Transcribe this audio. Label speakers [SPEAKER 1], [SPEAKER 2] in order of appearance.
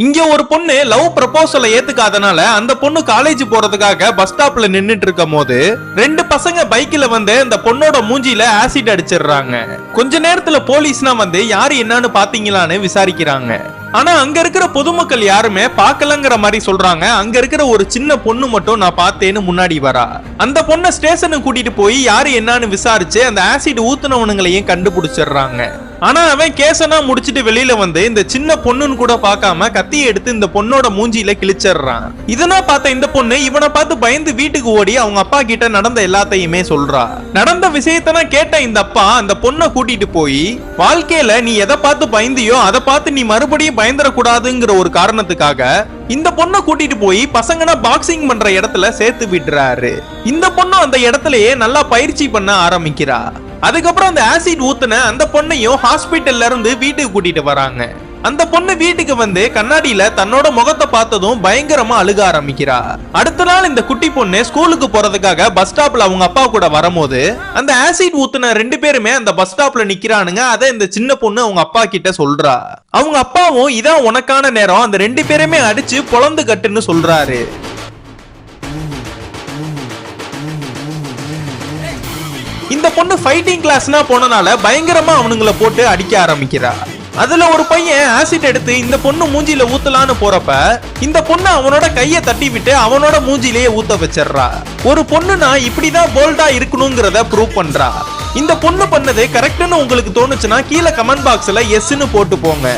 [SPEAKER 1] இங்க ஒரு பொண்ணு லவ் ப்ரப்போசலை ஏத்துக்காதனால அந்த பொண்ணு காலேஜ் போறதுக்காக பஸ் ஸ்டாப்ல நின்னுட்டு இருக்கும் போது ரெண்டு பசங்க பைக்ல வந்து அந்த பொண்ணோட மூஞ்சில ஆசிட் அடிச்சிடுறாங்க. கொஞ்ச நேரத்துல போலீஸ்னா வந்து யாரு என்னன்னு பாத்தீங்களான்னு விசாரிக்கிறாங்க. ஆனா அங்க இருக்கிற பொதுமக்கள் யாருமே பாக்கலங்கிற மாதிரி சொல்றாங்க. அங்க இருக்கிற ஒரு சின்ன பொண்ணு மட்டும் நான் பார்த்தேன்னு முன்னாடி வரா. அந்த பொண்ணை ஸ்டேஷனுக்கு கூட்டிட்டு போய் யாரு என்னன்னு விசாரிச்சு அந்த ஆசிட் ஊத்துனவனுங்களையும் கண்டுபிடிச்சிடுறாங்க. ஆனா அவன் கேசனா முடிச்சிட்டு வெளியில வந்து இந்த சின்ன பொண்ணுன்னு கூட பார்க்காம கத்தியை எடுத்து இந்த பொண்ணோட மூஞ்சில கிழிச்சிடுறான். இதெல்லாம் பார்த்த இந்த பொண்ணு இவனை பார்த்து பயந்து வீட்டுக்கு ஓடி அவங்க அப்பா கிட்ட நடந்த எல்லாத்தையுமே சொல்றா. நடந்த விஷயத்த கேட்ட இந்த அப்பா அந்த பொண்ணை கூட்டிட்டு போய் வாழ்க்கையில நீ எதை பார்த்து பயந்தியோ அதை பார்த்து நீ மறுபடியும் பயந்துடக்கூடாதுங்கிற ஒரு காரணத்துக்காக இந்த பொண்ணை கூட்டிட்டு போய் பசங்கன்னா பாக்ஸிங் பண்ற இடத்துல சேர்த்து விடுறாரு. இந்த பொண்ணு அந்த இடத்துலயே நல்லா பயிற்சி பண்ண ஆரம்பிக்கிறா. அதுக்கப்புறம் அந்த ஆசிட் ஊத்துன அந்த பொண்ணையும் ஹாஸ்பிட்டல்ல இருந்து வீட்டுக்கு கூட்டிட்டு வராங்க. அந்த பொண்ணு வீட்டுக்கு வந்து கண்ணாடியில தன்னோட முகத்தை பார்த்ததும் பயங்கரமா அழுக ஆரம்பிக்கிறா. அடுத்த நாள் இந்த குட்டி பொண்ணு ஸ்கூலுக்கு போறதுக்காக பஸ் ஸ்டாப்ல அவங்க அப்பா கூட வரும்போது அந்த ஆசிட் ஊத்துன ரெண்டு பேருமே அந்த பஸ் ஸ்டாப்ல நிக்கிறானுங்க. அதை இந்த சின்ன பொண்ணு அவங்க அப்பா கிட்ட சொல்றா. அவங்க அப்பாவும் இதான் உனக்கான நேரம், அந்த ரெண்டு பேருமே அடிச்சு பொளந்து கட்டுன்னு சொல்றாரு. இந்த பொண்ணு ஃபைட்டிங் கிளாஸ்னா போனனால பயங்கரமா அவனுங்களை போட்டு அடிக்க ஆரம்பிக்கிறா. அதுல ஒரு பையன் ஆசிட் எடுத்து இந்த பொண்ணு மூஞ்சில ஊத்தலான்னு போறப்ப இந்த பொண்ணு அவனோட கைய தட்டி விட்டு அவனோட மூஞ்சிலேயே ஊத்த வச்சிடுறா. ஒரு பொண்ணுனா இப்படிதான் போல்டா இருக்கணுங்கிறத ப்ரூவ் பண்றா. இந்த பொண்ணு பண்ணது கரெக்ட்னு உங்களுக்கு தோணுச்சுன்னா கீழே கமெண்ட் பாக்ஸ்ல எஸ்ன்னு போட்டு போங்க.